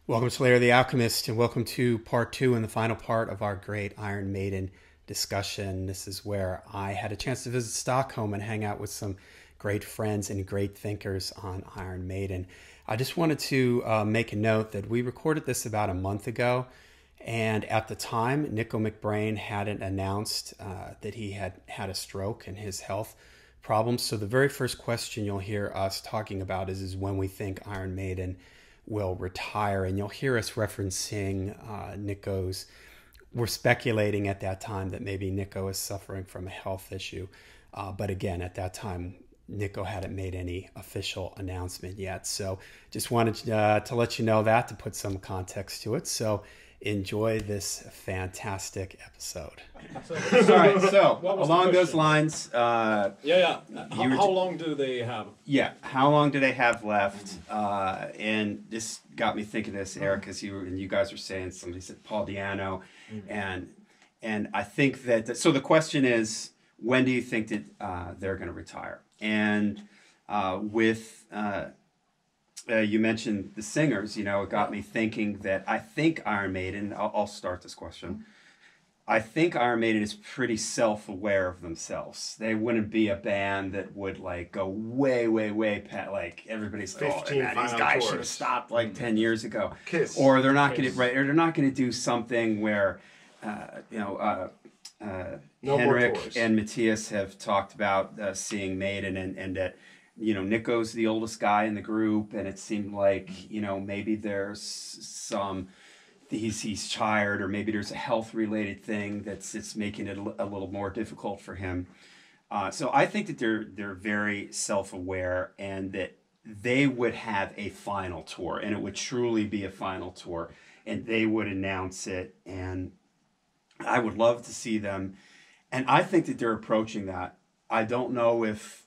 Welcome to Lair the Alchemist, and welcome to part 2 and the final part of our great Iron Maiden discussion. This is where I had a chance to visit Stockholm and hang out with some great friends and great thinkers on Iron Maiden. I just wanted to make a note that we recorded this about a month ago, and at the time, Nico McBrain hadn't announced that he had had a stroke and his health problems. So the very first question you'll hear us talking about is when we think Iron Maiden will retire, and you'll hear us referencing Nico's. We're speculating at that time that maybe Nico is suffering from a health issue, but again, at that time, Nico hadn't made any official announcement yet. So just wanted to let you know that, to put some context to it. So enjoy this fantastic episode. So along those lines, how long do they have? Yeah, how long do they have left? And this got me thinking this, Eric, because you guys were saying, somebody said Paul Di'Anno, and I think that so the question is, when do you think that they're going to retire? And you mentioned the singers, it got me thinking that I think Iron Maiden, I'll start this question. I think Iron Maiden is pretty self-aware of themselves. They wouldn't be a band that would go way past, everybody's like, these guys should have stopped 10 years ago. Kiss. Or they're not going to, or they're not going to do something where, Henrik and Matthias have talked about seeing Maiden and that, Nico's the oldest guy in the group, and it seemed like, maybe there's some, he's tired, or maybe there's a health-related thing it's making it a little more difficult for him. So I think that they're very self-aware, and that they would have a final tour, and it would truly be a final tour, and they would announce it, and I would love to see them, and I think that they're approaching that. I don't know if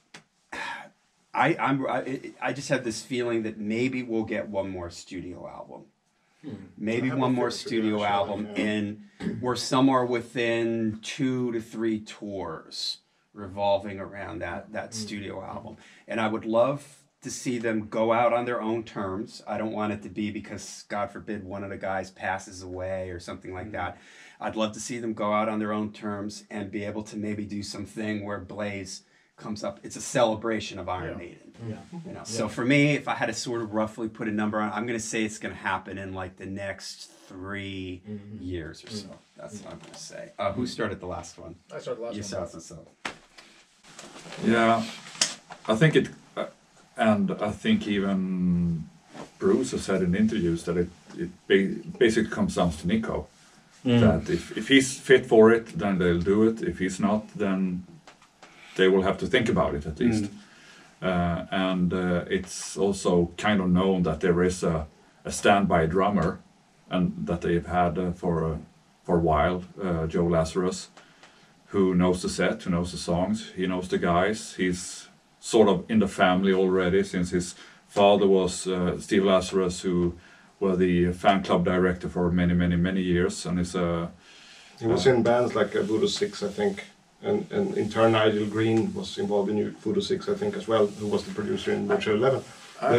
I just have this feeling that maybe we'll get one more studio album. Maybe one more studio album, and we're somewhere within 2 to 3 tours revolving around that studio album. And I would love to see them go out on their own terms. I don't want it to be because, God forbid, one of the guys passes away or something like that. I'd love to see them go out on their own terms and be able to maybe do something where Blaze comes up. It's a celebration of Iron Maiden. So for me, if I had to sort of roughly put a number on, I'm going to say it's going to happen in the next 3 years or so. That's what I'm going to say. Who started the last one? I started the last one. You started, so. Yeah, I think it, and I think even Bruce has said in interviews that it basically comes down to Nico. That if he's fit for it, then they'll do it. If he's not, then they will have to think about it at least. And it's also kind of known that there is a standby drummer, and that they've had for a while, Joe Lazarus, who knows the set, who knows the songs, he knows the guys. He's sort of in the family already, since his father was Steve Lazarus, who was the fan club director for many years, and he was in bands like Voodoo 6, I think. And in turn, Nigel Green was involved in Voodoo 6, I think, as well, who was the producer in Virtual 11.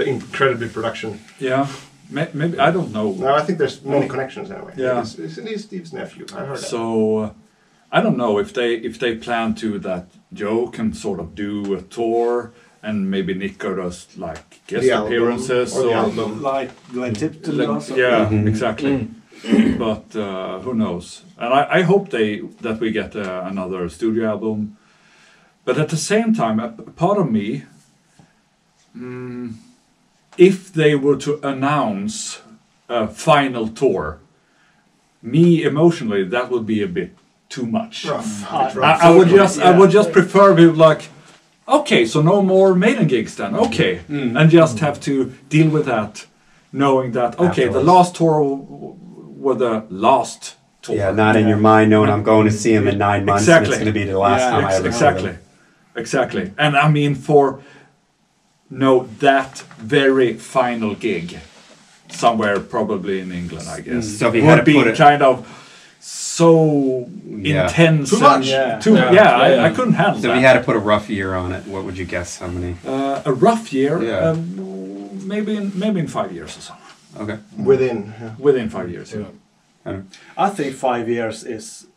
Incredible production. Yeah, maybe, I don't know. No, I think there's many connections anyway. Yeah. Isn't he Steve's nephew? I heard that. So, I don't know if they plan to, that Joe can sort of do a tour, and maybe Nico does guest appearances. Or like Glenn Tipton. Exactly. But who knows? And I hope that we get another studio album. But at the same time, a part of me, if they were to announce a final tour, me emotionally, that would be a bit too much. I would just prefer to okay, so no more Maiden gigs then. Okay, and just have to deal with that, knowing that the last tour were the last tour. Yeah, not in your mind knowing I'm going to see him in 9 months, and it's going to be the last time I ever see him. Exactly. And I mean, for that very final gig, somewhere probably in England, I guess. So if you had to be put it, kind of so intense. Too much. I couldn't handle that. So if you had to put a rough year on it, what would you guess? How many? A rough year? Yeah. Maybe in 5 years or so. Okay. Within 5 years. Yeah. I think 5 years is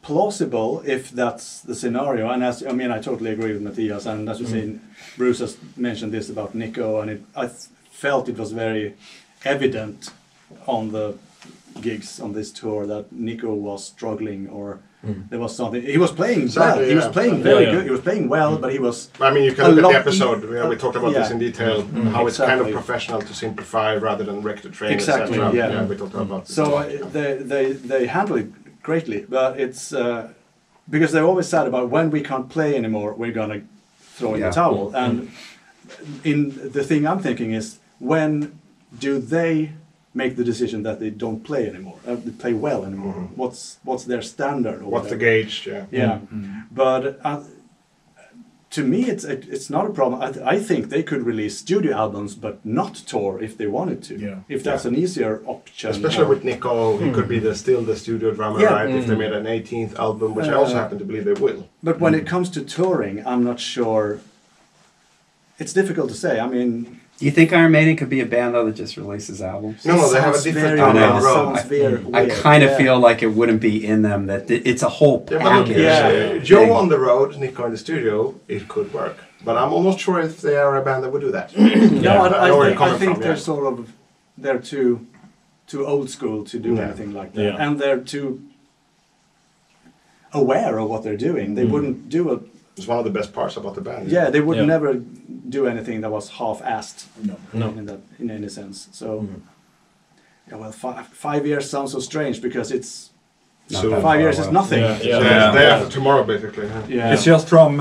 plausible if that's the scenario. And I totally agree with Matthias. And as you say, Bruce has mentioned this about Nico, and I felt it was very evident on the gigs on this tour that Nico was struggling, or there was something. He was playing well. He was playing very good. He was playing well, but he was. I mean, you can look at the episode. We talked about this in detail. How it's kind of professional to simplify rather than wreck the train. Exactly. Et Yeah. We talked about this. So they handle it greatly, but it's because they always said about when we can't play anymore, we're gonna throw in the towel. And in the thing I'm thinking is, when do they make the decision that they don't play anymore, they play well anymore? What's their standard? Or what's the whatever? gauge? Yeah. But to me, it's not a problem. I think they could release studio albums, but not tour if they wanted to. Yeah. If that's an easier option. Especially with Nico, he could be still the studio drummer, right? If they made an 18th album, which I also happen to believe they will. But when it comes to touring, I'm not sure. It's difficult to say. I mean, Do you think Iron Maiden could be a band though that just releases albums? No, they have a sounds different very- down the road. sounds very I weird. kind of Yeah. feel like it wouldn't be in them. That it's a whole Yeah, but look, package. Joe thing. on the road, Nico in the studio, it could work. But I'm almost sure if they are a band that would do that. No, I know where you're I coming think from, they're yeah. sort of too old school to do anything like that, and they're too aware of what they're doing. They wouldn't do a It's one of the best parts about the band. they would Yeah. never do anything that was half-assed No. in any sense. So five years sounds so strange because it's Not So that 5 far years is away. nothing. Yeah. Day after tomorrow, basically. Yeah. It's just from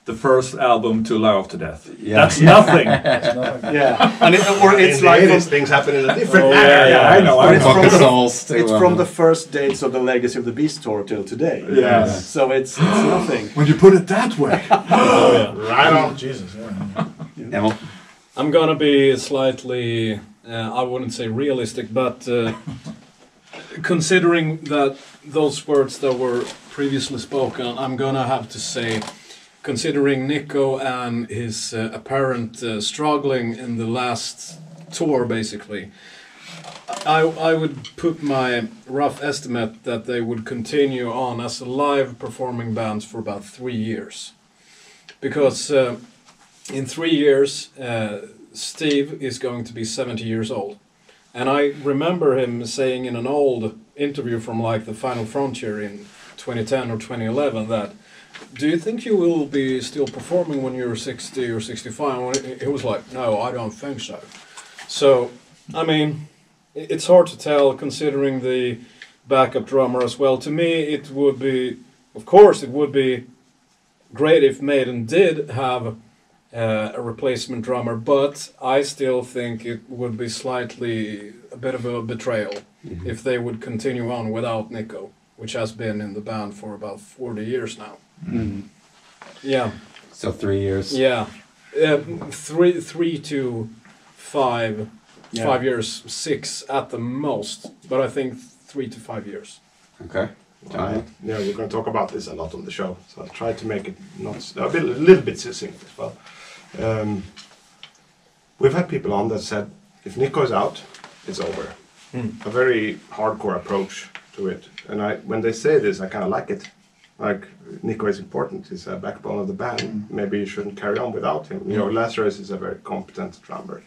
the first album to Lie After Death. Yeah. That's nothing. Yeah, and or it's In the like 80s, things happen in a different manner. I know. But I it's know. Book from of the- Souls to, it's from the first dates of the Legacy of the Beast tour till today. Yes. So it's nothing. When you put it that way. Right on. Jesus. Yeah. Emil? I'm gonna be slightly, I wouldn't say realistic, but considering that those words that were previously spoken, I'm gonna have to say, considering Nico and his apparent struggling in the last tour, basically, I would put my rough estimate that they would continue on as a live performing band for about 3 years. Because in 3 years, Steve is going to be 70 years old. And I remember him saying in an old interview from like the Final Frontier in 2010 or 2011 that, do you think you will be still performing when you're 60 or 65? And he was like, no, I don't think so. So, I mean, it's hard to tell considering the backup drummer as well. To me, it would be, of course, it would be great if Maiden did have a replacement drummer, but I still think it would be slightly a bit of a betrayal if they would continue on without Nico, which has been in the band for about 40 years now. Yeah. So 3 years. Yeah. 3 to 5, 5 years, 6 at the most, but I think 3 to 5 years. Okay. Yeah, we're going to talk about this a lot on the show, so I'll try to make it a little bit succinct as well. We've had people on that said, if Nico is out, it's over. A very hardcore approach to it. And when they say this, I kind of like it. Like, Nico is important, he's a backbone of the band. Maybe you shouldn't carry on without him. You know, Lazarus is a very competent drummer.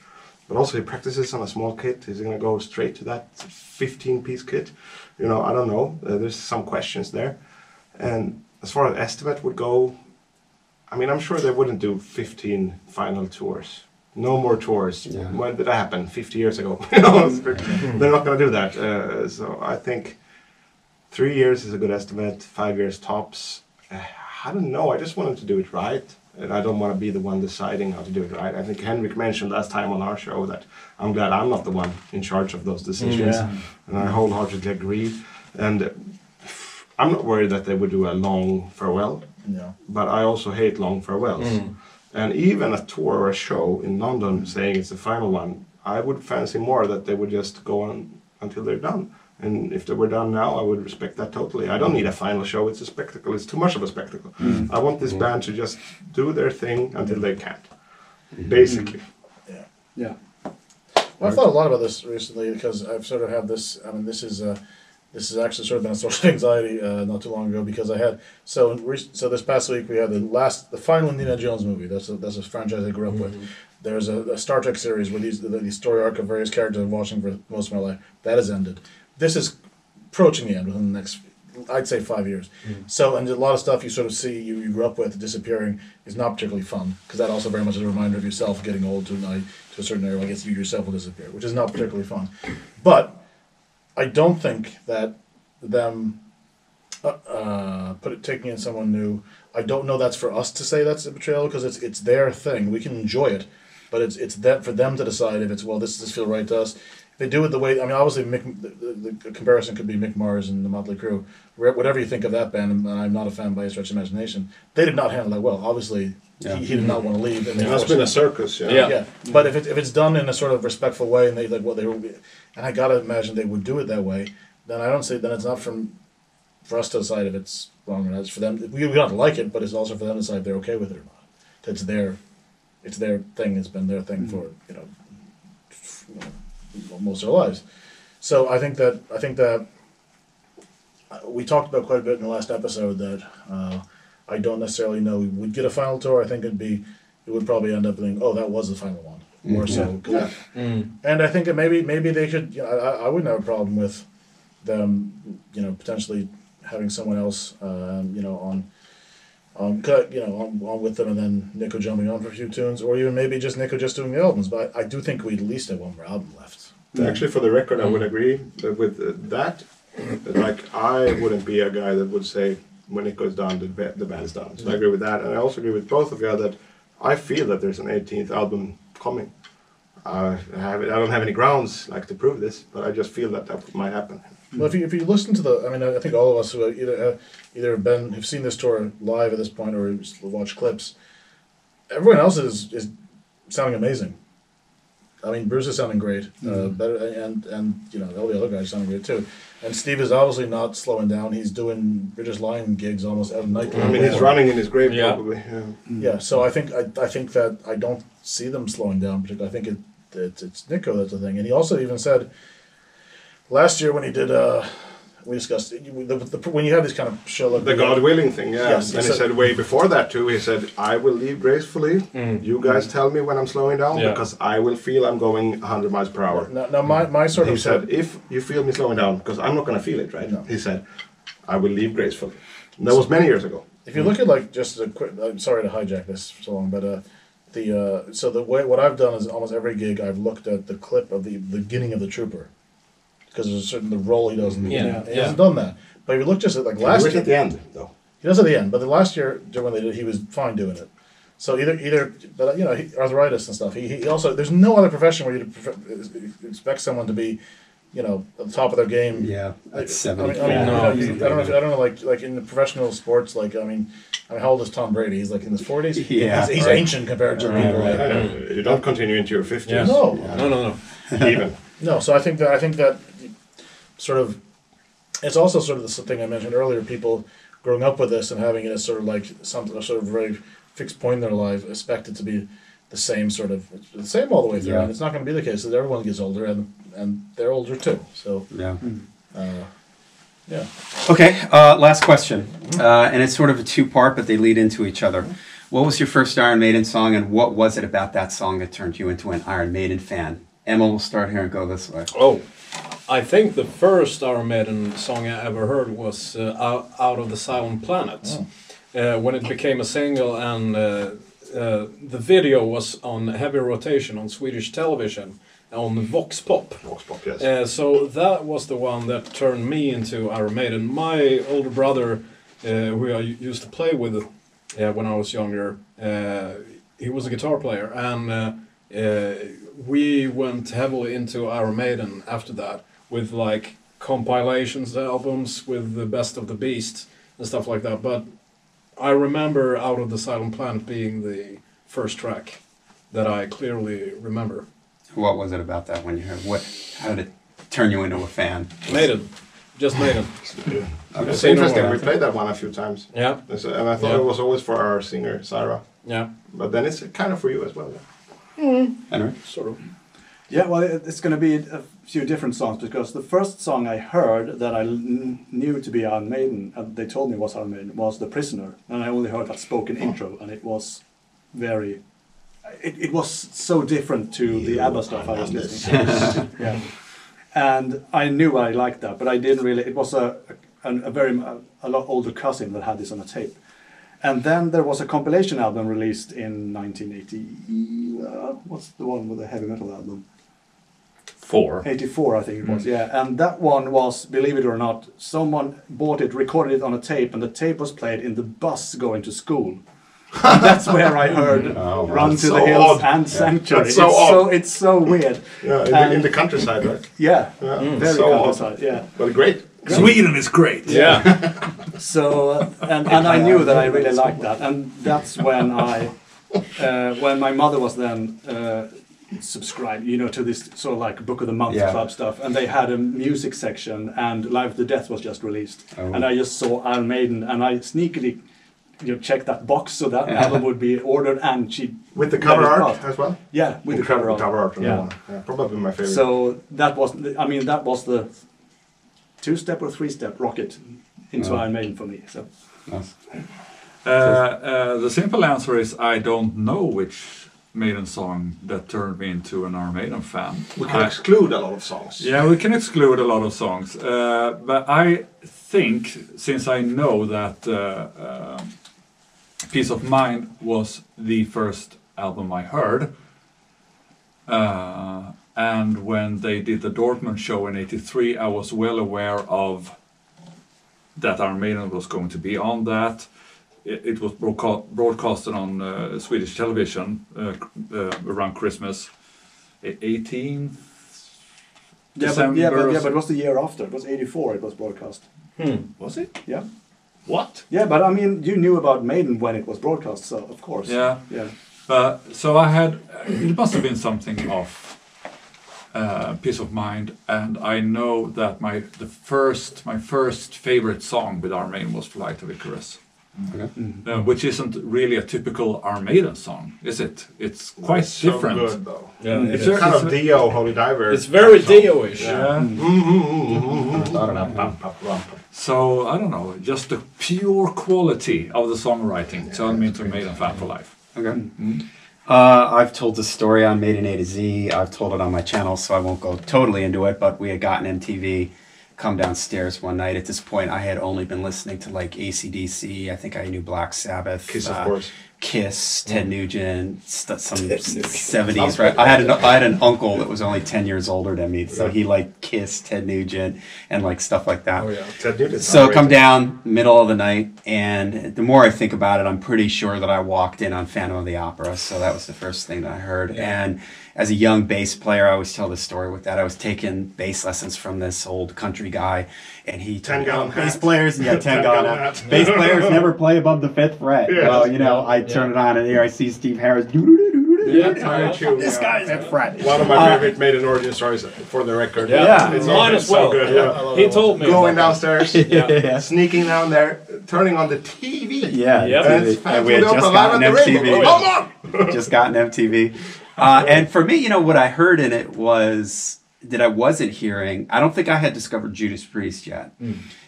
But also he practices on a small kit. He's going to go straight to that 15-piece kit. You know, I don't know. There's some questions there. And as far as estimate would go, I mean, I'm sure they wouldn't do 15 final tours. No more tours. Yeah. When did that happen? 50 years ago. You know, they're not going to do that. So I think 3 years is a good estimate. 5 years tops. I don't know. I just want them to do it right. And I don't want to be the one deciding how to do it right. I think Henrik mentioned last time on our show that I'm glad I'm not the one in charge of those decisions. And I wholeheartedly agree. And I'm not worried that they would do a long farewell. Yeah. But I also hate long farewells. And even a tour or a show in London saying it's the final one, I would fancy more that they would just go on until they're done. And if they were done now, I would respect that totally. I don't need a final show. It's a spectacle. It's too much of a spectacle. I want this band to just do their thing until they can't. Basically. Yeah. Well, I've thought a lot about this recently because I've sort of had this. I mean, this is actually sort of been a source of anxiety not too long ago because I had so this past week we had the final Indiana Jones movie. That's a franchise I grew up with. There's a Star Trek series where the story arc of various characters I'm watching for most of my life that has ended. This is approaching the end within the next, I'd say, 5 years. So, and a lot of stuff you sort of see you grew up with disappearing is not particularly fun because that also very much is a reminder of yourself getting old to a certain area. I guess you yourself will disappear, which is not particularly fun. But I don't think that them taking in someone new. I don't know that's for us to say that's a betrayal because it's their thing. We can enjoy it, but it's that for them to decide if it's this does feel right to us. They do it the way, I mean, obviously the comparison could be Mick Mars and the Motley Crue. Whatever you think of that band, and I'm not a fan by a stretch of imagination, they did not handle that well. Obviously, he did not want to leave. And that's been a circus, yeah. But if it's done in a sort of respectful way, and they and I gotta imagine they would do it that way, then I don't say then it's not for us to decide if it's wrong or not. It's for them. We don't have to like it, but it's also for them to decide if they're okay with it or not. It's their thing. It's been their thing for most of their lives. So I think that we talked about quite a bit in the last episode that I don't necessarily know we would get a final tour. I think it would probably end up being that was the final one more so. Yeah. And I think that maybe they could. I wouldn't have a problem with them potentially having someone else on with them and then Nico jumping on for a few tunes, or even maybe just Nico just doing the albums. But I do think we at least have one more album left. Actually, for the record, I would agree with that. Like, I wouldn't be a guy that would say when Nico's done, the band's done. So I agree with that, and I also agree with both of you that I feel that there's an 18th album coming. I don't have any grounds to prove this, but I just feel that might happen. Well, if you listen to I think all of us who either have seen this tour live at this point or watched clips, everyone else is sounding amazing. I mean, Bruce is sounding great, better, and all the other guys are sounding great too. And Steve is obviously not slowing down. He's doing British Lion gigs almost every night. I mean, he's running in his grave probably. Yeah. So I think that I don't see them slowing down. Particularly, I think it's Nico that's the thing. And he also even said last year when he did. We discussed when you have this kind of show like the God willing thing, Yes, and he said way before that too. He said, "I will leave gracefully. You guys tell me when I'm slowing down because I will feel I'm going 100 miles per hour." Now my sort of he said, "If you feel me slowing down, because I'm not going to feel it, right?" No. He said, "I will leave gracefully." And that was many years ago. If you look at just a quick, I'm sorry to hijack this so long, but what I've done is almost every gig I've looked at the clip of the beginning of the Trooper. Because there's a certain the role he does in the beginning. He hasn't done that. But if you look just at last year. At the end, though. He does at the end, but the last year when they did, he was fine doing it. So either, but arthritis and stuff. He also there's no other profession where you expect someone to be, at the top of their game. Yeah, at 70. I don't know, like in the professional sports, how old is Tom Brady? He's in his 40s. Yeah, he's ancient compared to people. You don't continue into your 50s. Yeah. No. Even. No, so I think that sort of, it's also sort of the thing I mentioned earlier. People growing up with this and having it as sort of something sort of very fixed point in their life, expect it to be the same all the way through, and it's not going to be the case. That everyone gets older, and they're older too. So yeah. Okay, last question, and it's sort of a two-part, but they lead into each other. What was your first Iron Maiden song, and what was it about that song that turned you into an Iron Maiden fan? Emma, we'll start here and go this way. Oh, I think the first Iron Maiden song I ever heard was Out of the Silent Planet. When it became a single and the video was on heavy rotation on Swedish television on Vox Pop. Vox Pop, yes. So that was the one that turned me into Iron Maiden. My older brother, who I used to play with when I was younger, he was a guitar player, and we went heavily into Iron Maiden after that, with compilations albums with the Best of the Beast and stuff like that. But I remember Out of the Silent Planet being the first track that I clearly remember. What was it about that when you heard? How did it turn you into a fan? Maiden. Just Maiden. It's interesting. We played that one a few times. Yeah. And I thought it was always for our singer, Sarah. Yeah. But then it's kind of for you as well. Henry? Sort of. Yeah, well, it's going to be a few different songs because the first song I heard that I knew to be Iron Maiden, and they told me was Iron Maiden, was The Prisoner, and I only heard that spoken intro, and it was very. It was so different to the ABBA stuff I was listening to. Yeah, and I knew I liked that, but I didn't really. It was a lot older cousin that had this on a tape. And then there was a compilation album released in 1980. What's the one with the heavy metal album? 84, I think it was. Yeah, and that one was, believe it or not, someone bought it, recorded it on a tape, and the tape was played in the bus going to school. And that's where I heard "Run to the Hills" and "Sanctuary." That's so odd. It's so weird. Yeah, in the countryside, right? Yeah, Yeah, very so countryside. Yeah. Well, great. Sweden is great. Yeah. So and I knew that I really liked that, and that's when when my mother was then subscribed, to this sort of like Book of the Month club stuff, and they had a music section, and Live to Death was just released, and I just saw Iron Maiden, and I sneakily checked that box so that album would be ordered, and she with the cover art as well. Yeah, with the cover art. Yeah, probably my favorite. So that was the 2-step or 3-step rocket into Iron Maiden for me. So. Nice. The simple answer is I don't know which Maiden song that turned me into an Iron Maiden fan. We can exclude a lot of songs. Yeah, we can exclude a lot of songs. But I think, since I know that Peace of Mind was the first album I heard, and when they did the Dortmund show in '83, I was well aware of that Iron Maiden was going to be on that. It was broadcasted on Swedish television around Christmas, 18th December. But it was the year after. It was '84. It was broadcast. Was it? Yeah. What? Yeah, but I mean, you knew about Maiden when it was broadcast, so of course. Yeah. Yeah. So I had. It must have been something off. Peace of Mind, and I know that my first favorite song with Iron Maiden was Flight of Icarus. Okay. Which isn't really a typical Iron Maiden song, is it? It's quite different. So good, though. Yeah, It's Kind of Dio, Holy Diver. it's very Dio-ish. Yeah. So I don't know, just the pure quality of the songwriting turned me into a Maiden fan for life. Okay. I've told the story on Maiden A to Z. I've told it on my channel, so I won't go totally into it, but we had gotten MTV come downstairs one night. At this point, I had only been listening to like AC/DC. I think I knew Black Sabbath. Kiss, of course. Kiss, Ted Nugent, some 70s, right? I had an uncle that was only 10 years older than me, so he liked Kiss, Ted Nugent, and like stuff like that. Oh yeah, Ted Nugent's So outrageous. come down, middle of the night, and the more I think about it, I'm pretty sure that I walked in on Phantom of the Opera, so that was the first thing that I heard. And as a young bass player, I always tell this story with that. I was taking bass lessons from this old country guy, and he told me, 10-gallon bass hat. players, 10-gallon hat. Bass players never play above the 5th fret. Yeah. Well, I turn it on, and here I see Steve Harris. Entire tune, This guy's at fret. One of my favorite Maiden origin stories, for the record. Yeah. It's Mine as well. so good. Yeah. Yeah. He told me. Going about downstairs, sneaking down there, turning on the TV. Yeah, Yep. And it's and we had Phantom of just the Opera gotten live at the MTV. Rainbow. Come on! Just gotten MTV. And for me, what I heard in it was that I wasn't hearing. I don't think I had discovered Judas Priest yet.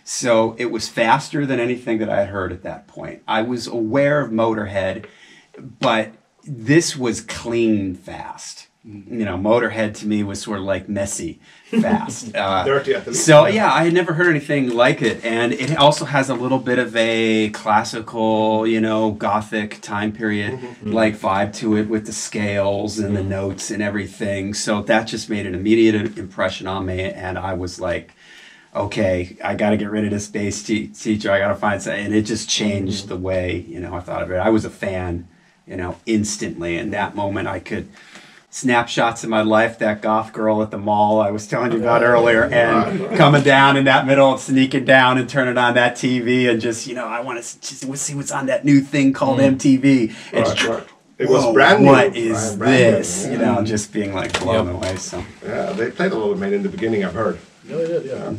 So it was faster than anything that I had heard at that point. I was aware of Motorhead, but this was clean fast. Motorhead to me was sort of like messy fast. Dirty at the least. So yeah, I had never heard anything like it, and it also has a little bit of a classical, Gothic time period like vibe to it with the scales and the notes and everything. So that just made an immediate impression on me, and I was like, okay, I got to get rid of this bass teacher. I got to find something, and it just changed the way I thought of it. I was a fan, instantly. In that moment, I could. Snapshots of my life, that goth girl at the mall I was telling you about earlier, and coming down in that middle, sneaking down and turning on that TV and just, I want to see what's on that new thing called MTV. And Right. It was brand new. What is Brand this? new. Just being like blown away. So Yeah, they played a little bit in the beginning, I've heard. Yeah, they did, yeah.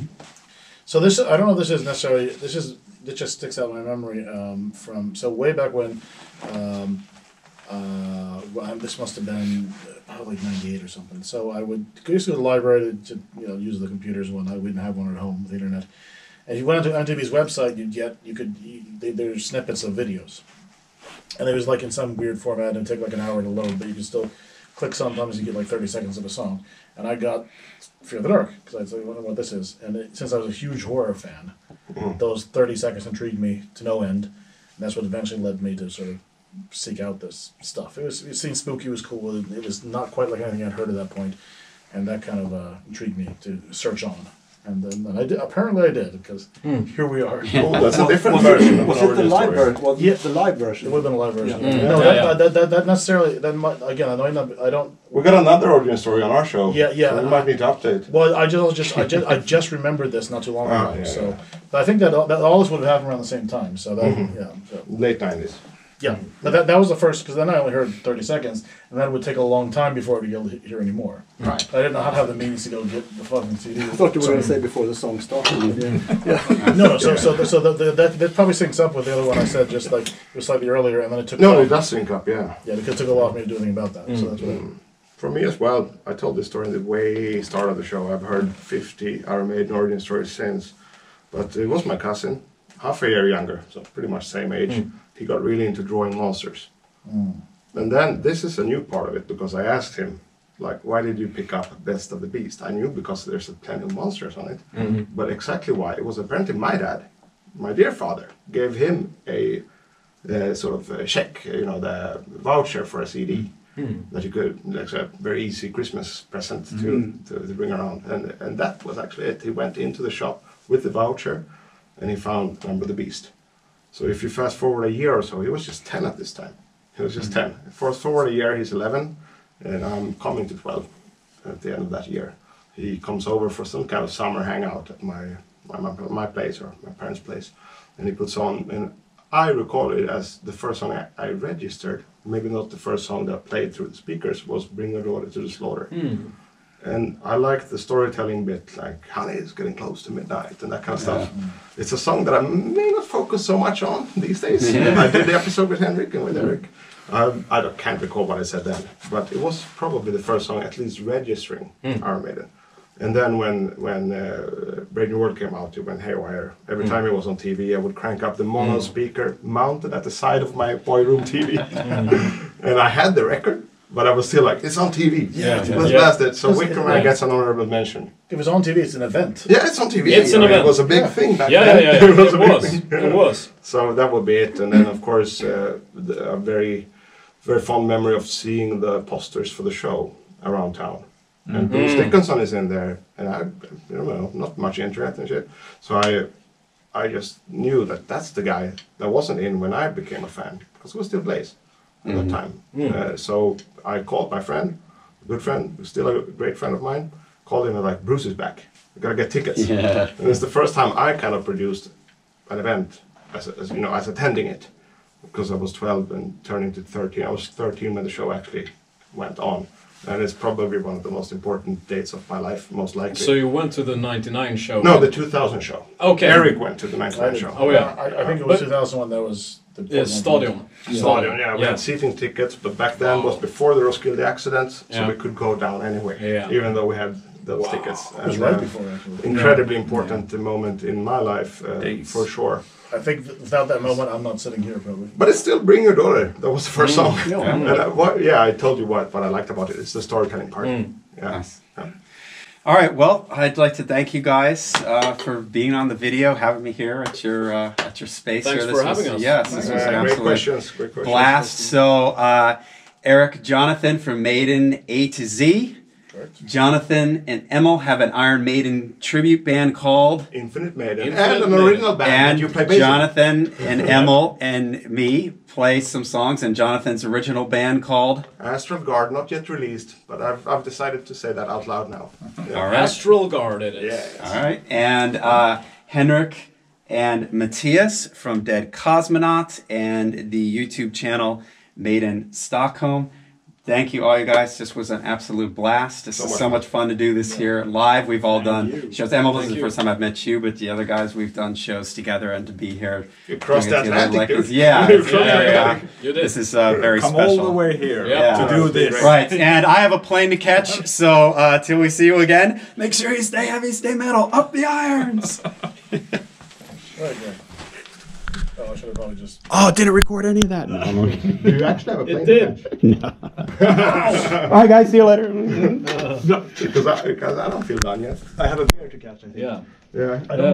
So this, I don't know if this is necessarily, this just sticks out in my memory from, so way back when This must have been probably like 98 or something. So I would go to the library to use the computers when we didn't have one at home, the internet. And if you went onto MTV's website, there's snippets of videos. And it was like in some weird format, and it'd take like an hour to load, but you could still click sometimes, you get like 30 seconds of a song. And I got Fear the Dark, because I wonder what this is. And since I was a huge horror fan, those 30 seconds intrigued me to no end. And that's what eventually led me to sort of seek out this stuff. It seemed spooky, was cool. It was not quite like anything I'd heard at that point. And that kind of intrigued me to search on. And then I did. Apparently, I did, because here we are. Oh, that's a different version. Was it the live version? Well, yeah, the live version. It would have been a live version. Yeah. No, that necessarily. That might, again, I don't. We got another origin story on our show. Yeah. So we might need to update. Well, I just remembered this not too long ago. Yeah, so, yeah. but I think that all this would have happened around the same time. So that So. Late 90s. Yeah, but that was the first, because then I only heard 30 seconds, and then it would take a long time before I'd be able to hear any more. Right. I didn't know how to have the means to go get the fucking CD. I thought you were going to say before the song started. No, so that probably syncs up with the other one I said, just like it was slightly earlier, and then it took. No, it does sync up, yeah. Yeah, because it took a while for me to do anything about that. So that's what. For me as well, I told this story in the way start of the show. I've heard 50 Iron Maiden origin stories since. But it was my cousin, half a year younger, so pretty much same age. He got really into drawing monsters. And then this is a new part of it, because I asked him, like, why did you pick up Best of the Beast? I knew because there's plenty of monsters on it. But exactly why, it was apparently my dad, my dear father, gave him a sort of a check, the voucher for a CD. That you could, like a very easy Christmas present to bring around. And that was actually it. He went into the shop with the voucher and he found Number the Beast. So if you fast forward a year or so, he was just 10 at this time. He was just 10. Fast forward a year, he's 11, and I'm coming to 12 at the end of that year. He comes over for some kind of summer hangout at my place or my parents' place, and he puts on, and I recall it as the first song I registered, maybe not the first song that played through the speakers, was Bring Your Daughter to the Slaughter. And I like the storytelling bit, like, honey, it's getting close to midnight, and that kind of stuff. It's a song that I may not focus so much on these days. I did the episode with Henrik and with Eric. I can't recall what I said then, but it was probably the first song at least registering Iron Maiden. And then when Brave New World came out, it went haywire. Every time it was on TV, I would crank up the mono speaker mounted at the side of my boy room TV. And I had the record, but I was still like, it's on TV. Let's blast it. So Wicker Man gets an honorable mention. If it's on TV, it's an event. Yeah, it's on TV. It's an event. It was a big thing back then. It was. So that would be it. And then, of course, a very, very fond memory of seeing the posters for the show around town. And Bruce Dickinson is in there, and I don't know, not much internet and shit. So I just knew that that's the guy that wasn't in when I became a fan, because it was still Blaze at that time. So I called my friend, a good friend, who's still a great friend of mine, called him and like, Bruce is back. We gotta get tickets. And it's the first time I kind of produced an event as attending it, because I was 12 and turning to 13. I was 13 when the show actually went on. And it's probably one of the most important dates of my life, most likely. So you went to the 99 show? No, the 2000 show. Okay. Eric went to the 99 show. Oh, yeah. I think it was 2001 that was the Stadium. Stadium, yeah. We had seating tickets, but back then was before the Roskilde accident, so we could go down anyway, even though we had those tickets. It was right before, actually. Incredibly important moment in my life, for sure. I think without that moment, I'm not sitting here, probably. But it's still Bring Your Daughter. That was the first song. And I told you what I liked about it. It's the storytelling part. Nice. All right. Well, I'd like to thank you guys for being on the video, having me here at your space. Thanks here. for having us. Yes, this was an Great absolute questions. blast. So, Eric, Jonathan from Maiden A to Z. Jonathan and Emil have an Iron Maiden tribute band called Infinite Maiden. And an original band and that you play bass in. Jonathan and Emil and me play some songs in Jonathan's original band called Astral Guard, not yet released, but I've decided to say that out loud now. All right. Astral Guard it is. Yes. All right. And Henrik and Matthias from Dead Cosmonaut and the YouTube channel Maiden Stockholm. Thank you, all you guys. This was an absolute blast. This is so much fun to do this here live. We've all done shows. Emma, this is the first time I've met you, but the other guys, we've done shows together, and to be here. You crossed the Atlantic, dude. Yeah. You did. This is very Come special. all the way here Yeah. to do this. Right, and I have a plane to catch, so till we see you again, make sure you stay heavy, stay metal, up the irons! Right, yeah. Oh, I should have probably just. Oh, did it record any of that? No. Do you actually have a plane? It did. All right, guys, see you later. No, because I don't feel done yet. I have a beer to catch, I think. Yeah. Yeah. I don't